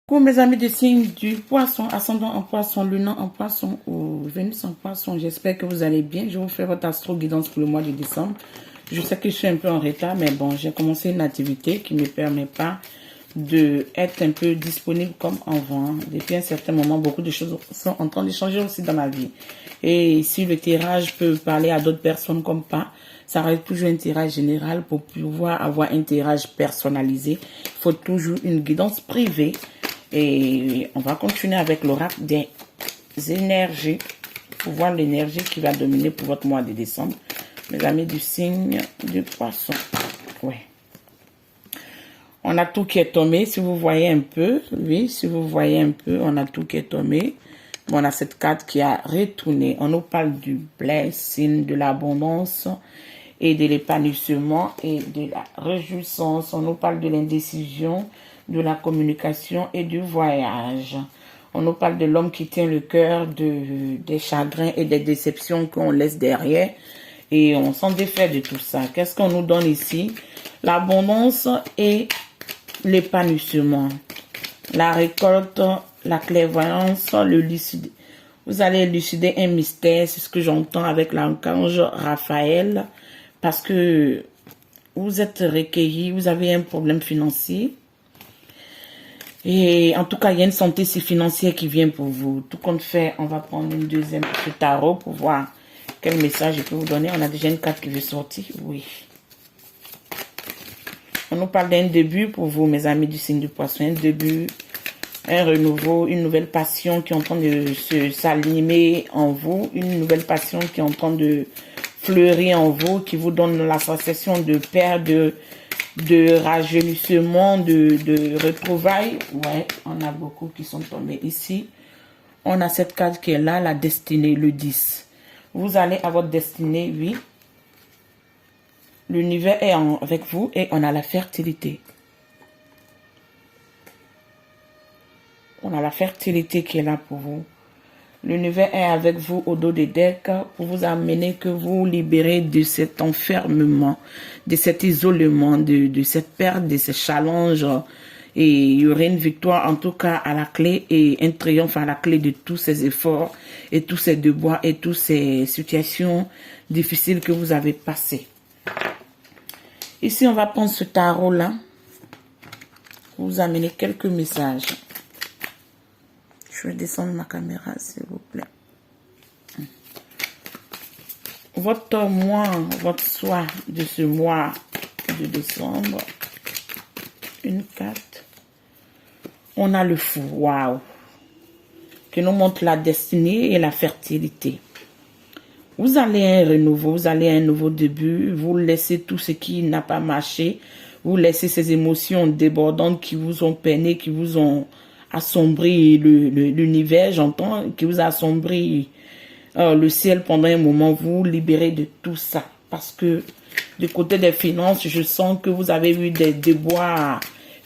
Coucou mes amis du signe du poisson, ascendant en poisson, lunan en poisson ou Vénus en poisson. J'espère que vous allez bien. Je vous fais votre astro guidance pour le mois de décembre. Je sais que je suis un peu en retard, mais bon, j'ai commencé une activité qui ne me permet pas d'être un peu disponible comme avant. Depuis un certain moment, beaucoup de choses sont en train de changer aussi dans ma vie. Et si le tirage peut parler à d'autres personnes comme pas, ça reste toujours un tirage général. Pour pouvoir avoir un tirage personnalisé, il faut toujours une guidance privée. Et on va continuer avec l'oracle des énergies pour voir l'énergie qui va dominer pour votre mois de décembre. Mes amis du signe du poisson. Ouais. On a tout qui est tombé. Si vous voyez un peu, oui, si vous voyez un peu, on a tout qui est tombé. Bon, on a cette carte qui a retourné. On nous parle du blessing, de l'abondance et de l'épanouissement et de la réjouissance. On nous parle de l'indécision, de la communication et du voyage. On nous parle de l'homme qui tient le cœur des chagrins et des déceptions qu'on laisse derrière. Et on s'en défait de tout ça. Qu'est-ce qu'on nous donne ici? L'abondance et l'épanouissement. La récolte, la clairvoyance, le lucide. Vous allez élucider un mystère, c'est ce que j'entends avec l'archange Raphaël. Parce que vous êtes recueilli, vous avez un problème financier. Et en tout cas, il y a une santé financière qui vient pour vous. Tout compte fait, on va prendre une deuxième carte tarot pour voir quel message je peux vous donner. On a déjà une carte qui veut sortir. Oui. On nous parle d'un début pour vous, mes amis du signe du poisson. Un début, un renouveau, une nouvelle passion qui est en train de s'animer en vous. Une nouvelle passion qui est en train de fleurir en vous, qui vous donne la sensation de paix, de rajeunissement, de retrouvailles. Ouais, on a beaucoup qui sont tombés ici. On a cette carte qui est là, la destinée, le 10. Vous allez à votre destinée, oui. L'univers est avec vous et on a la fertilité. On a la fertilité qui est là pour vous. L'univers est avec vous au dos des decks pour vous amener que vous libérez de cet enfermement, de cet isolement, de cette perte, de ce challenge. Et il y aurait une victoire en tout cas à la clé et un triomphe à la clé de tous ces efforts et tous ces déboires et toutes ces situations difficiles que vous avez passées. Ici, on va prendre ce tarot-là pour vous amener quelques messages. Je vais descendre ma caméra, s'il vous plaît. Votre mois, votre soir de ce mois de décembre. Une carte. On a le fou, waouh. Qui nous montre la destinée et la fertilité. Vous allez à un renouveau, vous allez à un nouveau début. Vous laissez tout ce qui n'a pas marché. Vous laissez ces émotions débordantes qui vous ont peiné, qui vous ont assombri l'univers, j'entends, qui vous a assombri le ciel pendant un moment. Vous libérez de tout ça. Parce que du côté des finances, je sens que vous avez eu des déboires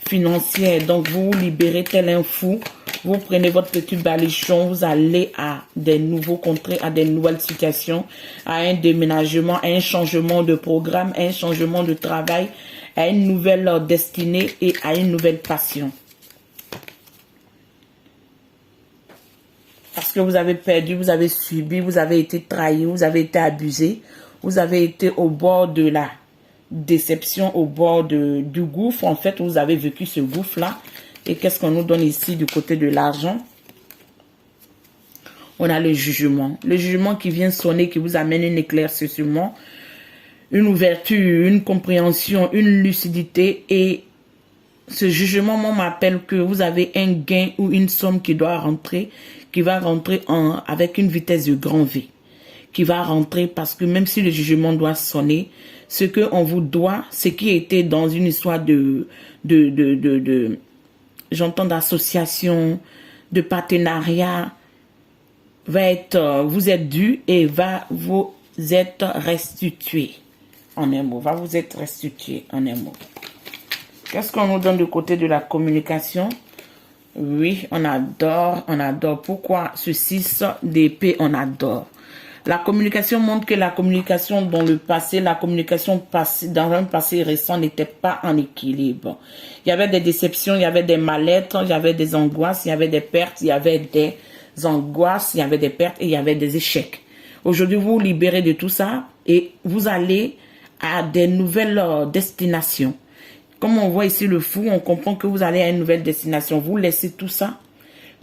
financiers. Donc vous libérez tel un fou. Vous prenez votre petit balichon, vous allez à des nouveaux contrées, à des nouvelles situations, à un déménagement, à un changement de programme, à un changement de travail, à une nouvelle destinée et à une nouvelle passion. Parce que vous avez perdu, vous avez subi, vous avez été trahi, vous avez été abusé, vous avez été au bord de la déception, au bord du gouffre. En fait, vous avez vécu ce gouffre-là. Et qu'est-ce qu'on nous donne ici du côté de l'argent? On a le jugement. Le jugement qui vient sonner, qui vous amène un éclaircissement, une ouverture, une compréhension, une lucidité. Et ce jugement m'appelle que vous avez un gain ou une somme qui doit rentrer, qui va rentrer avec une vitesse de grand V. Qui va rentrer parce que même si le jugement doit sonner, ce qu'on vous doit, ce qui était dans une histoire j'entends d'association, de partenariat, vous êtes dû et va vous être restitué. En un mot, va vous être restitué en un mot. Qu'est-ce qu'on nous donne du côté de la communication? Oui, on adore, on adore. Pourquoi ce 6 d'épée, on adore? La communication montre que la communication dans le passé, la communication passée, dans un passé récent n'était pas en équilibre. Il y avait des déceptions, il y avait des mal-être, il y avait des angoisses, il y avait des pertes, il y avait des angoisses, il y avait des pertes et il y avait des échecs. Aujourd'hui, vous vous libérez de tout ça et vous allez à des nouvelles destinations. Comme on voit ici le fou, on comprend que vous allez à une nouvelle destination. Vous laissez tout ça.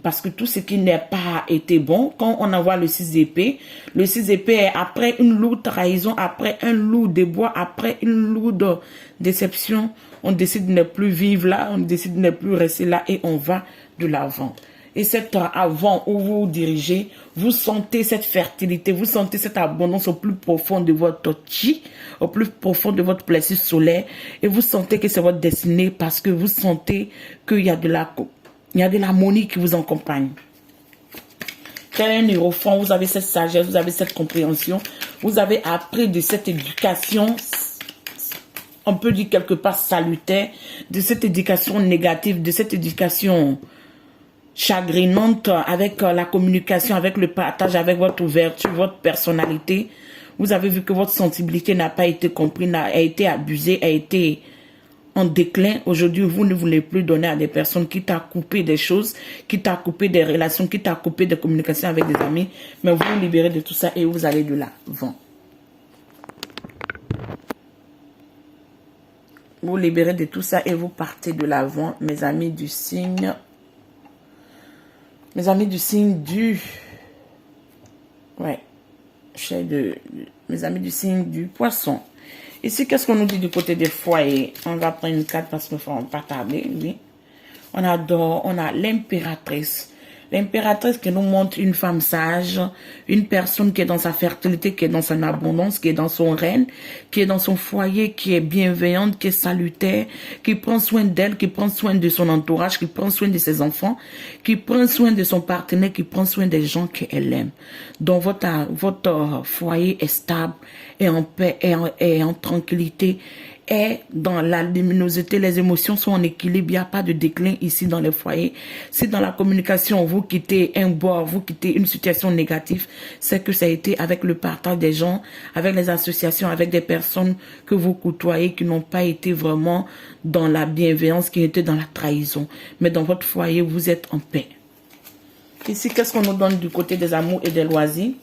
Parce que tout ce qui n'a pas été bon, quand on envoie le 6 épées, le 6 épées est après une lourde trahison, après un lourd débois, après une lourde déception, on décide de ne plus vivre là, on décide de ne plus rester là et on va de l'avant. Et cet avant où vous vous dirigez, vous sentez cette fertilité, vous sentez cette abondance au plus profond de votre chi, au plus profond de votre plexus solaire, et vous sentez que c'est votre destinée parce que vous sentez qu'il y a de l'harmonie qui vous accompagne. Tel un hérophant, vous avez cette sagesse, vous avez cette compréhension, vous avez appris de cette éducation, on peut dire quelque part salutaire, de cette éducation négative, de cette éducation chagrinante avec la communication, avec le partage, avec votre ouverture, votre personnalité. Vous avez vu que votre sensibilité n'a pas été comprise, a été abusée, a été en déclin. Aujourd'hui, vous ne voulez plus donner à des personnes qui t'a coupé des choses, qui t'a coupé des relations, qui t'a coupé des communications avec des amis. Mais vous vous libérez de tout ça et vous allez de l'avant. Vous vous libérez de tout ça et vous partez de l'avant, mes amis du signe. Mes amis du signe du... Ouais. Mes amis du signe du poisson. Ici, qu'est-ce qu'on nous dit du côté des foyers? On va prendre une carte parce qu'il ne faut pas tarder, oui. On a l'impératrice. L'impératrice qui nous montre une femme sage, une personne qui est dans sa fertilité, qui est dans son abondance, qui est dans son règne, qui est dans son foyer, qui est bienveillante, qui est salutaire, qui prend soin d'elle, qui prend soin de son entourage, qui prend soin de ses enfants, qui prend soin de son partenaire, qui prend soin des gens qu'elle aime. Donc votre foyer est stable, est en paix, est en tranquillité, est dans la luminosité, les émotions sont en équilibre, il n'y a pas de déclin ici dans les foyers. Si dans la communication, vous quittez un bord, vous quittez une situation négative, c'est que ça a été avec le partage des gens, avec les associations, avec des personnes que vous côtoyez qui n'ont pas été vraiment dans la bienveillance, qui étaient dans la trahison. Mais dans votre foyer, vous êtes en paix. Ici, qu'est-ce qu'on nous donne du côté des amours et des loisirs?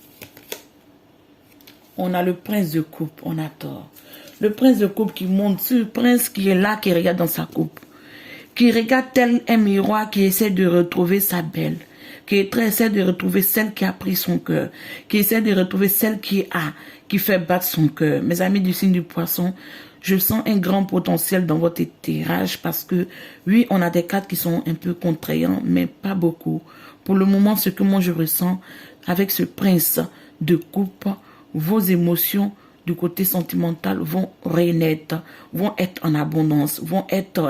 On a le prince de coupe, on a tort. Le prince de coupe qui monte, ce prince qui est là, qui regarde dans sa coupe, qui regarde tel un miroir, qui essaie de retrouver sa belle, qui essaie de retrouver celle qui a pris son cœur, qui essaie de retrouver celle qui fait battre son cœur. Mes amis du signe du poisson, je sens un grand potentiel dans votre tirage parce que, oui, on a des cartes qui sont un peu contraignants, mais pas beaucoup. Pour le moment, ce que moi je ressens avec ce prince de coupe, vos émotions du côté sentimental vont renaître, vont être en abondance,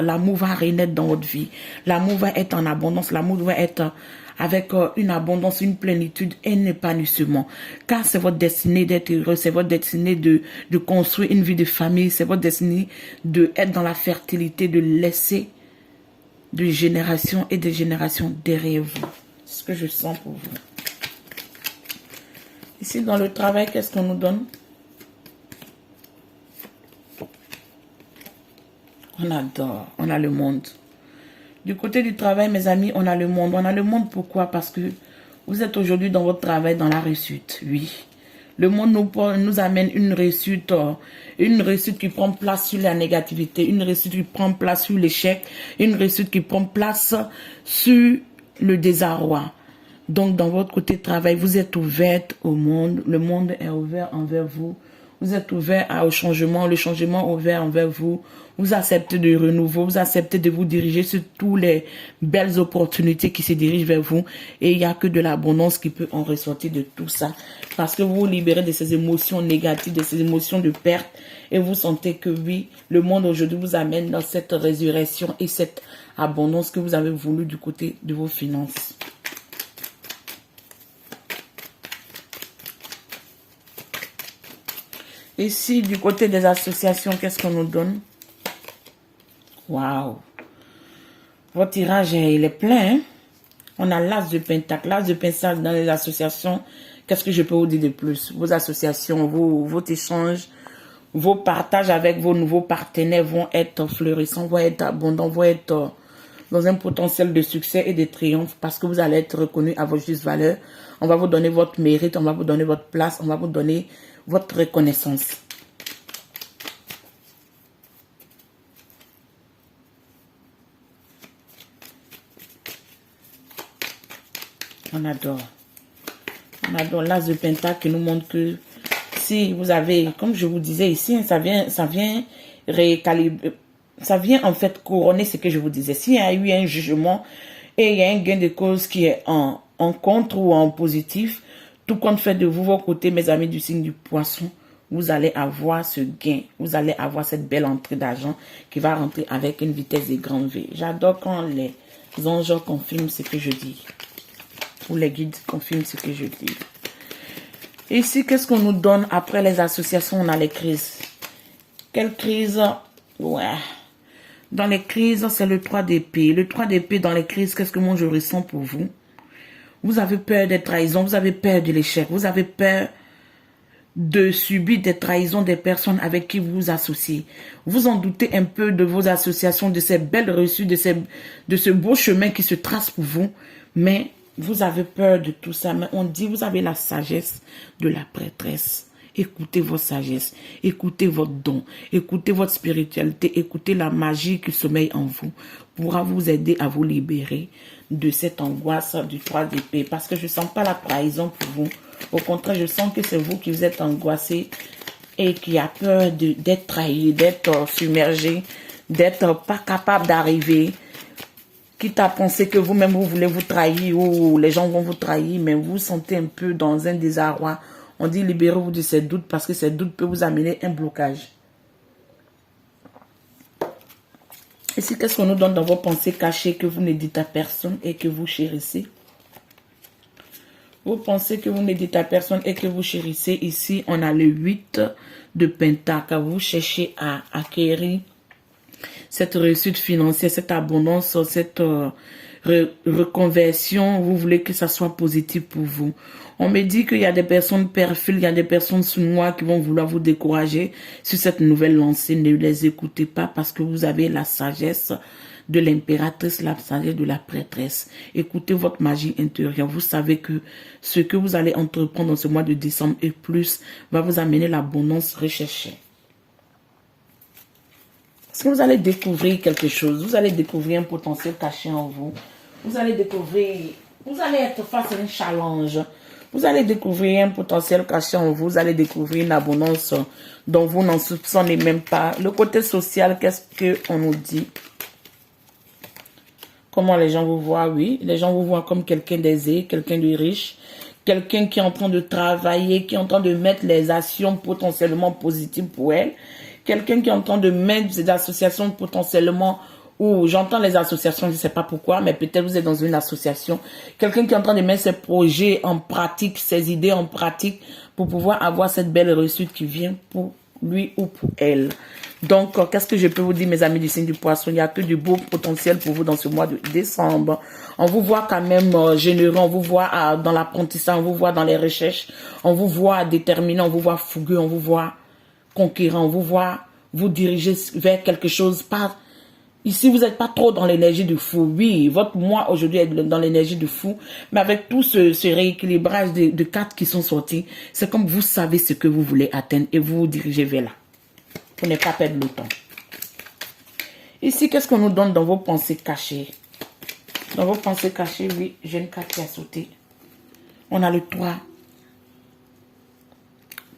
l'amour va renaître dans votre vie. L'amour va être en abondance, l'amour va être avec une abondance, une plénitude et un épanouissement. Car c'est votre destinée d'être heureux, c'est votre destinée de construire une vie de famille, c'est votre destinée d'être dans la fertilité, de laisser de générations et de générations derrière vous. C'est ce que je sens pour vous. Ici, dans le travail, qu'est-ce qu'on nous donne? On adore, on a le monde. Du côté du travail, mes amis, on a le monde. On a le monde pourquoi? Parce que vous êtes aujourd'hui dans votre travail, dans la réussite, oui. Le monde nous amène une réussite qui prend place sur la négativité, une réussite qui prend place sur l'échec, une réussite qui prend place sur le désarroi. Donc, dans votre côté de travail, vous êtes ouverte au monde. Le monde est ouvert envers vous. Vous êtes ouvert au changement. Le changement est ouvert envers vous. Vous acceptez de renouveau. Vous acceptez de vous diriger sur toutes les belles opportunités qui se dirigent vers vous. Et il n'y a que de l'abondance qui peut en ressortir de tout ça. Parce que vous vous libérez de ces émotions négatives, de ces émotions de perte. Et vous sentez que oui, le monde aujourd'hui vous amène dans cette résurrection et cette abondance que vous avez voulu du côté de vos finances. Ici, du côté des associations, qu'est-ce qu'on nous donne? Waouh! Votre tirage, il est plein. Hein? On a l'as de pentacle. L'as de pentacle dans les associations Qu'est-ce que je peux vous dire de plus? Vos associations, vos échanges, vos partages avec vos nouveaux partenaires vont être florissants, vont être abondants, vont être dans un potentiel de succès et de triomphe parce que vous allez être reconnu à vos justes valeurs. On va vous donner votre mérite, on va vous donner votre place, on va vous donner votre reconnaissance. On adore. On adore l'as de pentacle qui nous montre que si vous avez, comme je vous disais ici, ça vient récalibrer, ça vient en fait couronner ce que je vous disais. S'il y a eu un jugement et il y a un gain de cause qui est en contre ou en positif, tout compte fait de vous, vos côtés, mes amis du signe du poisson, vous allez avoir ce gain, vous allez avoir cette belle entrée d'argent qui va rentrer avec une vitesse de grande V. J'adore quand les anges confirment ce que je dis. Ou les guides confirment ce que je dis. Ici, qu'est-ce qu'on nous donne après les associations? On a les crises. Quelle crise? Ouais. Dans les crises, c'est le 3 d'épée. Le 3 d'épée dans les crises, qu'est-ce que moi je ressens pour vous? Vous avez peur des trahisons, vous avez peur de l'échec, vous avez peur de subir des trahisons des personnes avec qui vous vous associez. Vous en doutez un peu de vos associations, de ces belles reçues, de ce beau chemin qui se trace pour vous, mais vous avez peur de tout ça. Mais on dit, vous avez la sagesse de la prêtresse. Écoutez votre sagesse, écoutez votre don, écoutez votre spiritualité, écoutez la magie qui sommeille en vous, pourra vous aider à vous libérer de cette angoisse du 3 d'épée. Parce que je ne sens pas la trahison pour vous. Au contraire, je sens que c'est vous qui vous êtes angoissé et qui a peur d'être trahi, d'être submergé, d'être pas capable d'arriver. Quitte à penser que vous-même vous voulez vous trahir ou les gens vont vous trahir, mais vous vous sentez un peu dans un désarroi. On dit libérez-vous de ces doutes parce que ces doutes peuvent vous amener un blocage. Ici, qu'est-ce qu'on nous donne dans vos pensées cachées que vous ne dites à personne et que vous chérissez? Vos pensées que vous ne dites à personne et que vous chérissez. Ici, on a le 8 de pentacle. Vous cherchez à acquérir cette réussite financière, cette abondance, cette reconversion. Vous voulez que ça soit positif pour vous. On me dit qu'il y a des personnes perfides, il y a des personnes sous moi qui vont vouloir vous décourager sur cette nouvelle lancée. Ne les écoutez pas parce que vous avez la sagesse de l'impératrice, la sagesse de la prêtresse. Écoutez votre magie intérieure. Vous savez que ce que vous allez entreprendre dans ce mois de décembre et plus va vous amener l'abondance recherchée. Est-ce que vous allez découvrir quelque chose? Vous allez découvrir un potentiel caché en vous. Vous allez être face à un challenge. Vous allez découvrir un potentiel caché en vous. Vous allez découvrir une abondance dont vous n'en soupçonnez même pas. Le côté social, qu'est-ce qu'on nous dit? Comment les gens vous voient? Oui, les gens vous voient comme quelqu'un d'aisé, quelqu'un de riche, quelqu'un qui est en train de travailler, qui est en train de mettre les actions potentiellement positives pour elle. Quelqu'un qui est en train de mettre des associations potentiellement, ou j'entends les associations, je ne sais pas pourquoi, mais peut-être vous êtes dans une association. Quelqu'un qui est en train de mettre ses projets en pratique, ses idées en pratique, pour pouvoir avoir cette belle réussite qui vient pour lui ou pour elle. Donc, qu'est-ce que je peux vous dire, mes amis du signe du poisson? Il n'y a que du beau potentiel pour vous dans ce mois de décembre. On vous voit quand même généreux, on vous voit dans l'apprentissage, on vous voit dans les recherches, on vous voit déterminé, on vous voit fougueux, on vous voit conquérant, on vous voit vous diriger vers quelque chose. Ici, vous n'êtes pas trop dans l'énergie du fou. Oui, votre moi aujourd'hui est dans l'énergie du fou, mais avec tout ce rééquilibrage de cartes qui sont sorties, c'est comme vous savez ce que vous voulez atteindre et vous vous dirigez vers là. Pour ne pas perdre le temps. Ici, qu'est-ce qu'on nous donne dans vos pensées cachées? Dans vos pensées cachées, oui, j'ai une carte qui a sauté. On a le 3.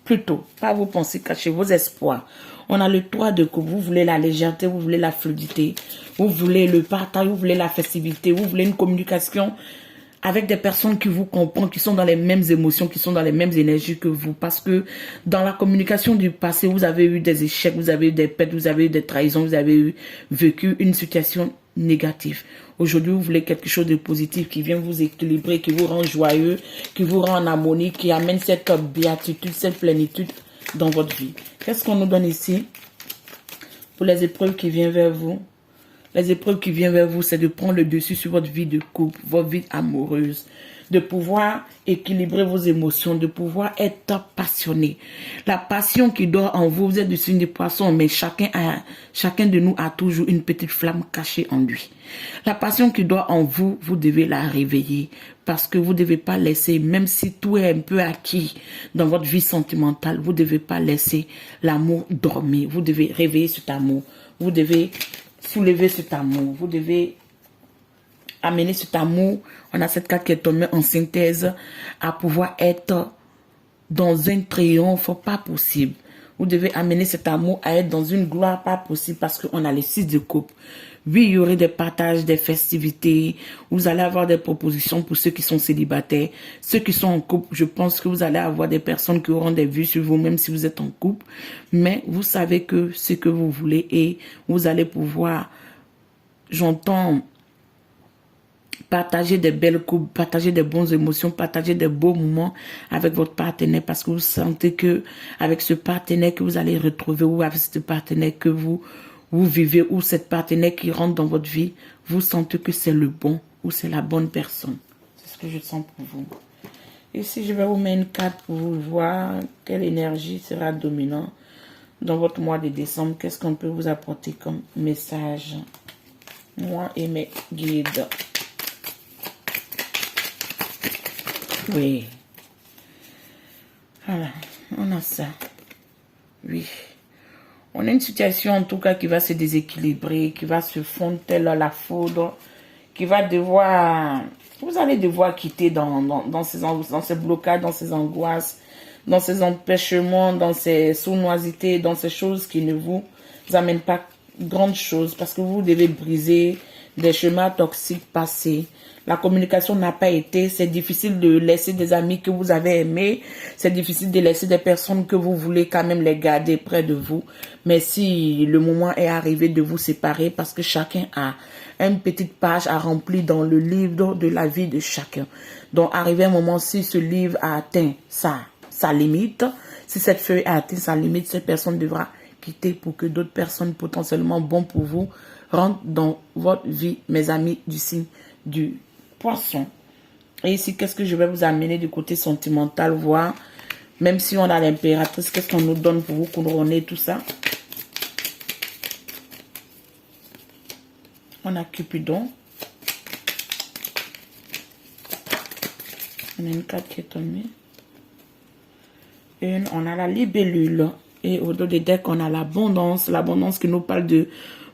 Plutôt, pas vos pensées cachées, vos espoirs. On a le 3 de coupe. Vous voulez la légèreté, vous voulez la fluidité, vous voulez le partage, vous voulez la festivité, vous voulez une communication avec des personnes qui vous comprennent, qui sont dans les mêmes émotions, qui sont dans les mêmes énergies que vous. Parce que dans la communication du passé, vous avez eu des échecs, vous avez eu des pertes, vous avez eu des trahisons, vous avez vécu une situation négative. Aujourd'hui, vous voulez quelque chose de positif qui vient vous équilibrer, qui vous rend joyeux, qui vous rend en harmonie, qui amène cette béatitude, cette plénitude dans votre vie. Qu'est-ce qu'on nous donne ici pour les épreuves qui viennent vers vous? Les épreuves qui viennent vers vous, c'est de prendre le dessus sur votre vie de couple, votre vie amoureuse, de pouvoir équilibrer vos émotions, de pouvoir être passionné. La passion qui dort en vous, vous êtes du signe des poissons, mais chacun de nous a toujours une petite flamme cachée en lui. La passion qui dort en vous, vous devez la réveiller parce que vous ne devez pas laisser, même si tout est un peu acquis dans votre vie sentimentale, vous ne devez pas laisser l'amour dormir. Vous devez réveiller cet amour. Vous devez soulever cet amour. Vous devez amener cet amour. On a cette carte qui est tombée en synthèse à pouvoir être dans un triomphe pas possible. Vous devez amener cet amour à être dans une gloire pas possible parce qu'on a les 6 de coupe. Oui, il y aurait des partages, des festivités. Vous allez avoir des propositions pour ceux qui sont célibataires. Ceux qui sont en couple, je pense que vous allez avoir des personnes qui auront des vues sur vous, même si vous êtes en couple. Mais vous savez que ce que vous voulez et vous allez pouvoir, j'entends, partager des belles coupes, partager des bonnes émotions, partager des beaux moments avec votre partenaire parce que vous sentez que avec ce partenaire que vous allez retrouver ou avec ce partenaire que vous vivez ou cette partenaire qui rentre dans votre vie, vous sentez que c'est le bon ou c'est la bonne personne. C'est ce que je sens pour vous. Ici, je vais vous mettre une carte pour vous voir quelle énergie sera dominante dans votre mois de décembre. Qu'est-ce qu'on peut vous apporter comme message? Moi et mes guides. Oui. Voilà, on a ça. Oui. On a une situation en tout cas qui va se déséquilibrer, qui va se fondre telle la foudre, qui va devoir... Vous allez devoir quitter dans ces blocages, dans ces angoisses, dans ces empêchements, dans ces sournoisités, dans ces choses qui ne vous amènent pas grande chose parce que vous devez briser des chemins toxiques passés. La communication n'a pas été, c'est difficile de laisser des amis que vous avez aimés, c'est difficile de laisser des personnes que vous voulez quand même les garder près de vous. Mais si le moment est arrivé de vous séparer parce que chacun a une petite page à remplir dans le livre de la vie de chacun. Donc arrivé un moment, si ce livre a atteint sa limite, si cette feuille a atteint sa limite, cette personne devra quitter pour que d'autres personnes potentiellement bonnes pour vous rentrent dans votre vie, mes amis du signe du Poisson. Et ici, qu'est-ce que je vais vous amener du côté sentimental, voir, même si on a l'impératrice, qu'est-ce qu'on nous donne pour vous couronner tout ça. On a Cupidon. On a une carte qui est tombée. Et on a la libellule. Et au dos des decks, on a l'abondance. L'abondance qui nous parle de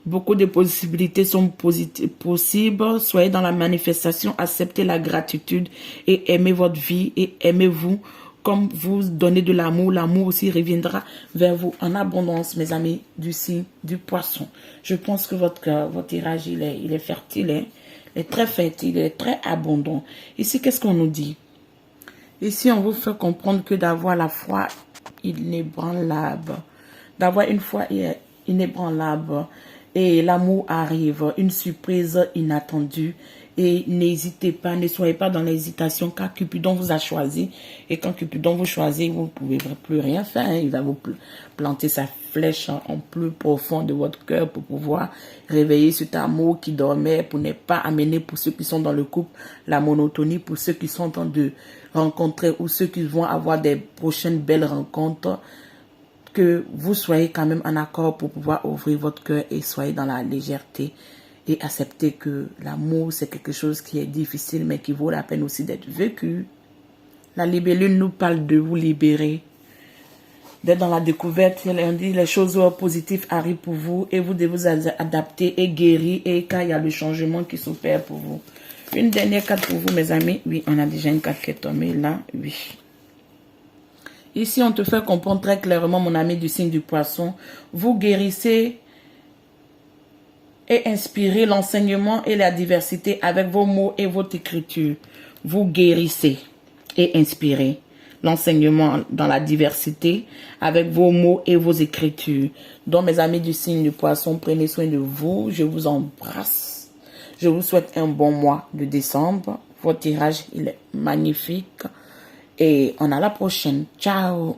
beaucoup de possibilités sont possibles. Soyez dans la manifestation, acceptez la gratitude et aimez votre vie et aimez-vous. Comme vous donnez de l'amour, l'amour aussi reviendra vers vous en abondance, mes amis du signe du Poisson. Je pense que votre tirage, il est fertile, hein? Il est très fertile, il est très abondant. Ici, qu'est-ce qu'on nous dit? Ici, on vous fait comprendre que d'avoir la foi inébranlable, d'avoir une foi inébranlable, et l'amour arrive, une surprise inattendue. Et n'hésitez pas, ne soyez pas dans l'hésitation car Cupidon vous a choisi. Et quand Cupidon vous choisit, vous ne pouvez plus rien faire. Hein. Il va vous planter sa flèche en plus profond de votre cœur pour pouvoir réveiller cet amour qui dormait, pour ne pas amener pour ceux qui sont dans le couple la monotonie, pour ceux qui sont en train de rencontrer ou ceux qui vont avoir des prochaines belles rencontres. Que vous soyez quand même en accord pour pouvoir ouvrir votre cœur et soyez dans la légèreté et accepter que l'amour c'est quelque chose qui est difficile mais qui vaut la peine aussi d'être vécu. La libellule nous parle de vous libérer, d'être dans la découverte. On dit les choses positives arrivent pour vous et vous devez vous adapter et guérir et quand il y a le changement qui s'opère pour vous. Une dernière carte pour vous mes amis. Oui, on a déjà une carte qui est tombée là. Oui. Ici, on te fait comprendre très clairement, mon ami du signe du Poisson. Vous guérissez et inspirez l'enseignement et la diversité avec vos mots et votre écriture. Vous guérissez et inspirez l'enseignement dans la diversité avec vos mots et vos écritures. Donc, mes amis du signe du Poisson, prenez soin de vous. Je vous embrasse. Je vous souhaite un bon mois de décembre. Votre tirage, il est magnifique. Et on a la prochaine. Ciao.